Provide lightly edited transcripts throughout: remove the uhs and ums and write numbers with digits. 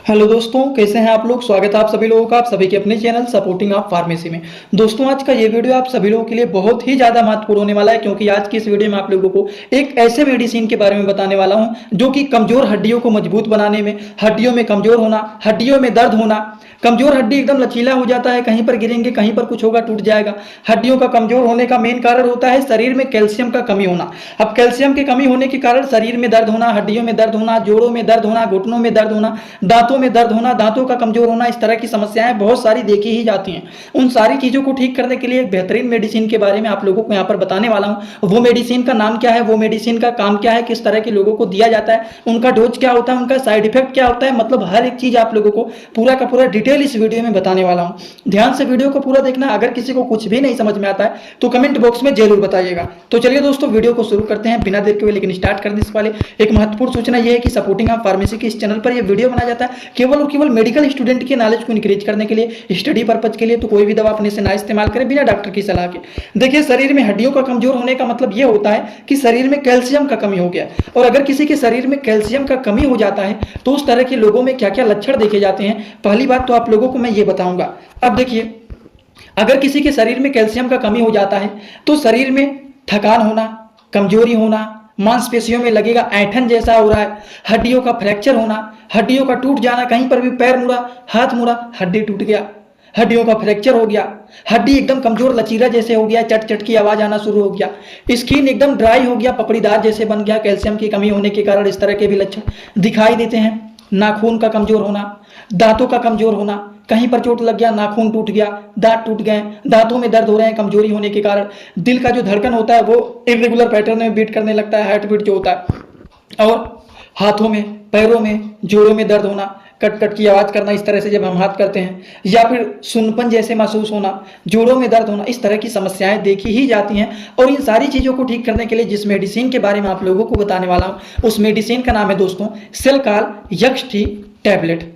Hello दोस्तों, कैसे हैं आप लोग। स्वागत है आप सभी लोगों का आप सभी के अपने चैनल सपोर्टिंग ऑफ फार्मेसी में। दोस्तों, आज का ये वीडियो आप सभी लोगों के लिए बहुत ही ज़्यादा महत्वपूर्ण होने वाला है, क्योंकि आज की इस वीडियो में आप लोगों को एक ऐसे मेडिसिन के बारे में बताने वाला हूं जो कि कमजोर हड्डियों को मजबूत बनाने में, हड्डियों में कमजोर होना, हड्डियों में दर्द होना, कमजोर हड्डी एकदम लचीला हो जाता है, कहीं पर गिरेंगे कहीं पर कुछ होगा टूट जाएगा। हड्डियों का कमजोर होने का मेन कारण होता है शरीर में कैल्शियम का कमी होना। अब कैल्शियम की कमी होने के कारण शरीर में दर्द होना, हड्डियों में दर्द होना, जोड़ों में दर्द होना, घुटनों में दर्द होना, दांतों में दर्द होना, दांतों का कमजोर होना, इस तरह की समस्याएं बहुत सारी देखी ही जाती हैं। उन सारी चीजों को ठीक करने के लिए एक बेहतरीन मेडिसिन के बारे में आप लोगों को यहाँ पर बताने वाला हूँ। वो मेडिसिन का नाम क्या है, वो मेडिसिन का काम क्या है, किस तरह के लोगों को दिया जाता है, उनका डोज क्या होता है, उनका साइड इफेक्ट क्या होता है, मतलब हर एक चीज आप लोगों को पूरा का पूरा डिटेल इस वीडियो में बताने वाला हूं। ध्यान से वीडियो को पूरा देखना। अगर किसी को कुछ भी नहीं समझ में आता है तो कमेंट बॉक्स में जरूर बताइएगा। तो चलिए दोस्तों, वीडियो को शुरू करते हैं बिना देर के हुए। लेकिन स्टार्ट करने से पहले एक महत्वपूर्ण सूचना यह है कि सपोर्टिंग ऑफ फार्मेसी के इस चैनल पर यह वीडियो बनाया जाता है केवल और केवल मेडिकल स्टूडेंट के नॉलेज को इंक्रीज करने के लिए, स्टडी पर्पज के लिए। तो कोई भी दवा अपने से ना इस्तेमाल करें बिना डॉक्टर की सलाह के। देखिए, शरीर में हड्डियों का कमजोर होने का मतलब यह होता है कि शरीर में कैल्शियम का कमी हो गया। और अगर किसी के शरीर में कैल्शियम का कमी हो जाता है तो उस तरह के लोगों में क्या क्या लक्षण देखे जाते हैं, पहली बात तो आप लोगों को मैं ये बताऊंगा। अब देखिए, अगर किसी के शरीर में कैल्शियम का कमी हो जाता है तो शरीर में थकान होना, कमजोरी होना, मांसपेशियों में लगेगा ऐंठन जैसा हो रहा है, हड्डियों का फ्रैक्चर होना, हड्डियों का टूट जाना, कहीं पर भी पैर मुड़ा, हाथ मुड़ा, हड्डी टूट गया, हड्डियों का फ्रैक्चर हो गया, हड्डी एकदम कमजोर लचीला जैसे हो गया, चट चट की आवाज आना शुरू हो गया, स्किन एकदम ड्राई हो गया, पपड़ीदार जैसे बन गया। कैल्शियम की कमी होने के कारण इस तरह के भी लक्षण दिखाई देते हैं। नाखून का कमजोर होना, दांतों का कमजोर होना, कहीं पर चोट लग गया, नाखून टूट गया, दांत टूट गए, दांतों में दर्द हो रहे हैं कमजोरी होने के कारण। दिल का जो धड़कन होता है वो इर्रेगुलर पैटर्न में बीट करने लगता है, हार्ट बीट जो होता है। और हाथों में, पैरों में, जोड़ों में दर्द होना, कट कट की आवाज करना इस तरह से जब हम हाथ करते हैं, या फिर सुनपन जैसे महसूस होना, जोड़ों में दर्द होना, इस तरह की समस्याएं देखी ही जाती हैं। और इन सारी चीजों को ठीक करने के लिए जिस मेडिसिन के बारे में आप लोगों को बताने वाला हूं, उस मेडिसिन का नाम है दोस्तों सेल्काल एक्सटी टैबलेट।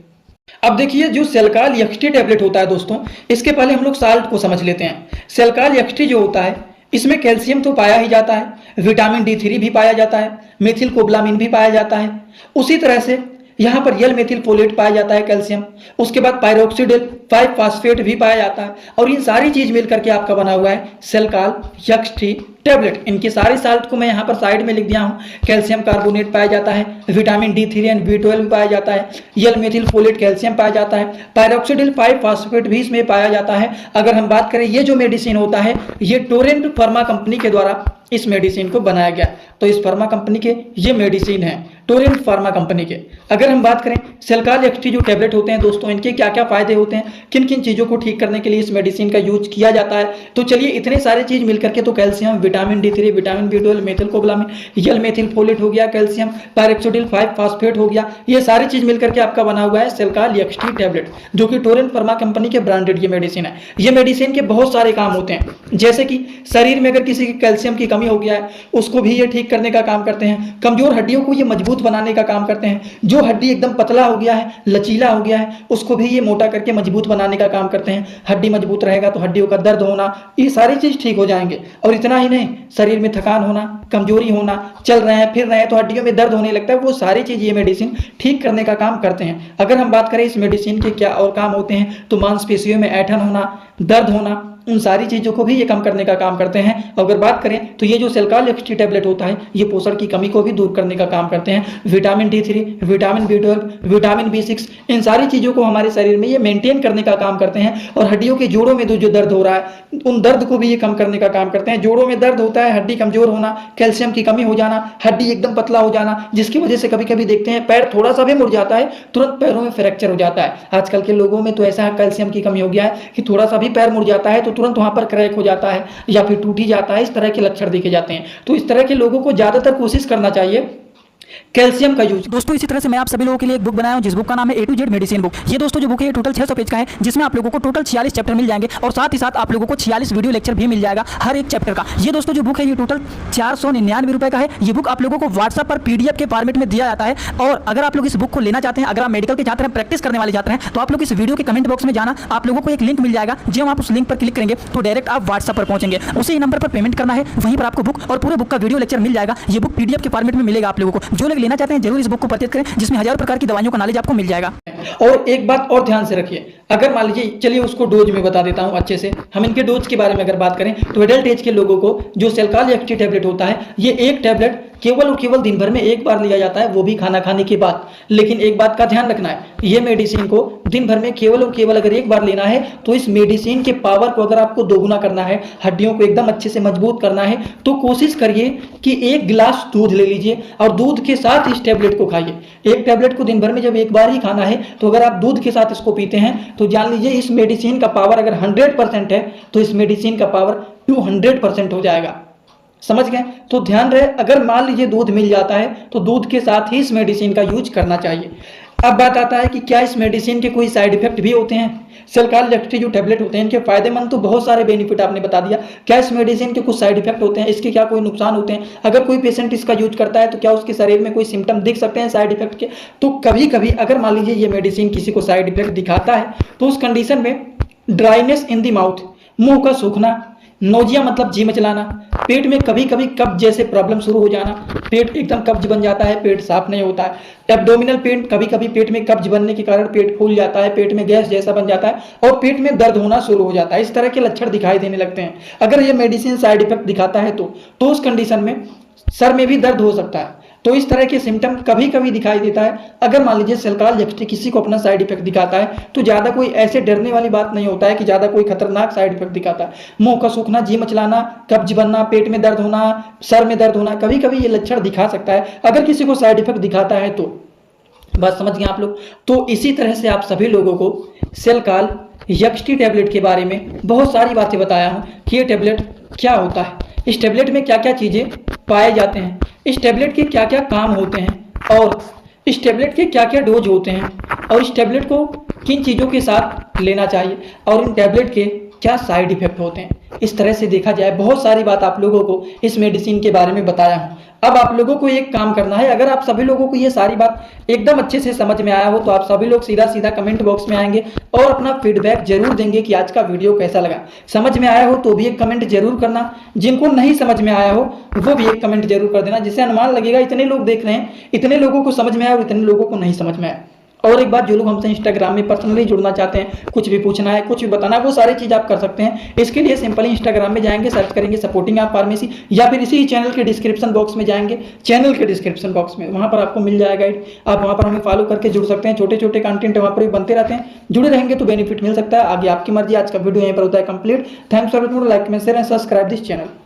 अब देखिए, जो सेल्काल एक्सटी टैबलेट होता है दोस्तों, इसके पहले हम लोग साल्ट को समझ लेते हैं। सेल्काल एक्सटी जो होता है इसमें कैल्शियम तो पाया ही जाता है, विटामिन D3 भी पाया जाता है, मेथिल कोबलामिन भी पाया जाता है, उसी तरह से यहाँ पर यल मेथिल फोलेट पाया जाता है कैल्शियम, उसके बाद पायरोक्सिडिल 5 फास्फेट भी पाया जाता है। और इन सारी चीज मिलकर के आपका बना हुआ है सेल्काल एक्सटी टैबलेट। इनके सारे साल्ट को मैं यहाँ पर साइड में लिख दिया हूँ। कैल्शियम कार्बोनेट पाया जाता है, विटामिन D3 एंड B12 पाया जाता है, यल मेथिल फोलेट कैल्शियम पाया जाता है, पायरोक्सिडिल 5 फास्फेट भी इसमें पाया जाता है। अगर हम बात करें, ये जो मेडिसिन होता है ये टोरेंट फार्मा कंपनी के द्वारा इस मेडिसिन को बनाया गया। तो इस फार्मा कंपनी के ये मेडिसिन है, टोरेंट फार्मा कंपनी के। अगर हम बात करें सेल्काल एक्सटी जो टैबलेट होते हैं दोस्तों, इनके क्या क्या फायदे होते हैं, किन किन चीजों को ठीक करने के लिए इस मेडिसिन का यूज किया जाता है, तो चलिए इतने सारे चीज मिलकर के, तो calcium, vitamin D3, vitamin B12, methylcobalamin, L methylfolate हो गया, कैल्शियम, पायरोक्सिडिल 5 फास्फेट हो गया, ये सारी चीज मिलकर के आपका बना हुआ है सेल्काल एक्सटी टैबलेट, जो कि टोरेंट फार्मा कंपनी के ब्रांडेड ये मेडिसिन है। ये मेडिसिन के बहुत सारे काम होते हैं, जैसे कि शरीर में अगर किसी की कैल्शियम की कमी हो गया है उसको भी ये ठीक करने का काम करते हैं। कमजोर हड्डियों को ये मजबूत बनाने का काम करते हैं। जो हड्डी एकदम पतला हो गया है, लचीला हो गया है, उसको भी ये मोटा करके मजबूत बनाने का काम करते हैं। हड्डी मजबूत रहेगा तो हड्डियों का दर्द होना, ये सारी चीज ठीक हो जाएंगे। और इतना ही नहीं, शरीर में थकान होना, कमजोरी होना, चल रहे हैं फिर रहे हैं तो हड्डियों में दर्द होने लगता है, वो सारी चीज ये मेडिसिन ठीक करने का काम करते हैं। अगर हम बात करें इस मेडिसिन के क्या और काम होते हैं, तो मांसपेशियों में ऐंठन होना, दर्द होना, उन सारी चीजों को भी ये कम करने का काम करते हैं। अगर बात करें तो ये जो सेल्काल एक्सटी टैबलेट होता है ये पोषण की कमी को भी दूर करने का काम करते हैं। Vitamin D3, vitamin B12, vitamin B6, इन सारी चीजों को हमारे शरीर में ये मेंटेन करने का काम करते हैं। और हड्डियों के जोड़ों में जो दर्द हो रहा है उन दर्द को भी ये कम करने का काम करते हैं। जोड़ों में दर्द होता है, हड्डी कमजोर होना, कैल्शियम की कमी हो जाना, हड्डी एकदम पतला हो जाना, जिसकी वजह से कभी कभी देखते हैं पैर थोड़ा सा भी मुड़ जाता है, तुरंत पैरों में फ्रैक्चर हो जाता है। आजकल के लोगों में तो ऐसा कैल्शियम की कमी हो गया है कि थोड़ा सा भी पैर मुड़ जाता है तो तुरंत वहां पर क्रैक हो जाता है या फिर टूट ही जाता है। इस तरह के लक्षण देखे जाते हैं। तो इस तरह के लोगों को ज्यादातर कोशिश करना चाहिए कैल्शियम का यूज। दोस्तों, इसी तरह से मैं आप सभी लोगों के लिए एक बुक बनाया हूं, जिस बुक का नाम है A to Z medicine book. ये दोस्तों जो बुक है ये टोटल 600 पेज का है, जिसमें आप लोगों को टोटल 46 चैप्टर मिल जाएंगे और साथ ही साथ आप लोगों को 46 वीडियो लेक्चर भी मिल जाएगा हर एक चैप्टर का। ये दोस्तों जो बुक है ये टोटल 499 रुपए का है। ये बुक आप लोगों को व्हाट्सएप पर PDF के फॉर्मेट में दिया जाता है। और अगर आप लोग इस बुक को लेना चाहते हैं, अगर आप मेडिकल के छात्र हैं, प्रैक्टिस करने वाले छात्र हैं, तो आप लोग इस वीडियो के कमेंट बॉक्स में जाना, आप लोगों को एक लिंक मिल जाएगा। जब आप उस लिंक पर क्लिक करेंगे तो डायरेक्ट आप व्हाट्सएप पर पहुंचेंगे, उसी नंबर पर पेमेंट करना है, वहीं पर आपको बुक और पूरे बुक का वीडियो लेक्चर मिल जाएगा। ये बुक PDF के फॉर्मेट में मिलेगा आप लोगों को। जो लोग लेना चाहते हैं जरूर इस बुक को परचेज करें, जिसमें हजारों प्रकार की दवाइयों का नॉलेज आपको मिल जाएगा। और एक बात और ध्यान से रखिए, अगर मान लीजिए, चलिए उसको डोज में बता देता हूं अच्छे से। हम इनके डोज के बारे में अगर बात करें तो एडल्ट एज के लोगों को जो सेल्काल एक्टी टैबलेट होता है, ये एक टैबलेट केवल और केवल दिन भर में एक बार लिया जाता है, वो भी खाना खाने के बाद। लेकिन एक बात का ध्यान रखना है, ये मेडिसिन को दिन भर में केवल और केवल अगर एक बार लेना है तो इस मेडिसिन के पावर को अगर आपको दोगुना करना है, हड्डियों को एकदम अच्छे से मजबूत करना है, तो कोशिश करिए कि एक गिलास दूध ले लीजिए और दूध के साथ इस टैबलेट को खाइए। एक टैबलेट को दिन भर में जब एक बार ही खाना है तो अगर आप दूध के साथ इसको पीते हैं तो जान लीजिए इस मेडिसिन का पावर अगर 100% है तो इस मेडिसिन का पावर 200% हो जाएगा। समझ गए? तो ध्यान रहे, अगर मान लीजिए दूध मिल जाता है तो दूध के साथ ही इस मेडिसिन का यूज करना चाहिए। अब बात आता है कि क्या इस मेडिसिन के कोई साइड इफेक्ट भी होते हैं? सेल्काल एक्टी जो टैबलेट होते हैं इनके फायदेमंद तो बहुत सारे बेनिफिट आपने बता दिया, क्या इस मेडिसिन के कुछ साइड इफेक्ट होते हैं? इसके क्या कोई नुकसान होते हैं? अगर कोई पेशेंट इसका यूज करता है तो क्या उसके शरीर में कोई सिम्टम दिख सकते हैं साइड इफेक्ट के? तो कभी कभी अगर मान लीजिए ये मेडिसिन किसी को साइड इफेक्ट दिखाता है तो उस कंडीशन में ड्राइनेस इन द माउथ, मुंह का सूखना, नोजिया मतलब जी मचलाना, पेट में कभी कभी कब्ज जैसे प्रॉब्लम शुरू हो जाना, पेट एकदम कब्ज बन जाता है, पेट साफ नहीं होता है, एब्डोमिनल पेन, कभी कभी पेट में कब्ज बनने के कारण पेट फूल जाता है, पेट में गैस जैसा बन जाता है और पेट में दर्द होना शुरू हो जाता है। इस तरह के लक्षण दिखाई देने लगते हैं। अगर ये मेडिसिन साइड इफेक्ट दिखाता है तो उस कंडीशन में सर में भी दर्द हो सकता है। तो इस तरह के सिम्टम कभी कभी दिखाई देता है। अगर मान लीजिए सेल्काल एक्टी किसी को अपना साइड इफेक्ट दिखाता है तो ज़्यादा कोई ऐसे डरने वाली बात नहीं होता है कि ज़्यादा कोई खतरनाक साइड इफेक्ट दिखाता है। मुंह का सूखना, जी मचलाना, कब्ज बनना, पेट में दर्द होना, सर में दर्द होना, कभी कभी ये लक्षण दिखा सकता है। अगर किसी को साइड इफेक्ट दिखाता है तो बात समझ गए आप लोग। तो इसी तरह से आप सभी लोगों को सेल्काल एक्टी टैबलेट के बारे में बहुत सारी बातें बताया हूँ कि ये टैबलेट क्या होता है, इस टैबलेट में क्या क्या चीज़ें पाए जाते हैं, इस टैबलेट के क्या क्या काम होते हैं और इस टैबलेट के क्या क्या डोज होते हैं और इस टैबलेट को किन चीज़ों के साथ लेना चाहिए और इन टैबलेट के क्या साइड इफेक्ट होते हैं। इस तरह से देखा जाए बहुत सारी बात आप लोगों को इस मेडिसिन के बारे में बताया हूँ। अब आप लोगों को एक काम करना है, अगर आप सभी लोगों को ये सारी बात एकदम अच्छे से समझ में आया हो तो आप सभी लोग सीधा सीधा कमेंट बॉक्स में आएंगे और अपना फीडबैक जरूर देंगे कि आज का वीडियो कैसा लगा। समझ में आया हो तो भी एक कमेंट जरूर करना, जिनको नहीं समझ में आया हो वो भी एक कमेंट जरूर कर देना, जिससे अनुमान लगेगा इतने लोग देख रहे हैं, इतने लोगों को समझ में आया और इतने लोगों को नहीं समझ में आया। और एक बात, जो लोग हमसे इंस्टाग्राम में पर्सनली जुड़ना चाहते हैं, कुछ भी पूछना है, कुछ भी बताना है, वो सारी चीज़ आप कर सकते हैं। इसके लिए सिंपली इंस्टाग्राम में जाएंगे, सर्च करेंगे सपोर्टिंग आप फार्मेसी, या फिर इसी चैनल के डिस्क्रिप्शन बॉक्स में जाएंगे, चैनल के डिस्क्रिप्शन बॉक्स में वहाँ पर आपको मिल जाएगा गाइड। आप वहाँ पर हमें फॉलो करके जुड़ सकते हैं, छोटे छोटे कंटेंट वहाँ पर भी बनते रहते हैं, जुड़े रहेंगे तो बेनिफिट मिल सकता है। आगे आपकी मर्जी। आज का वीडियो यहीं पर होता है complete. Thanks for like, share and subscribe this channel.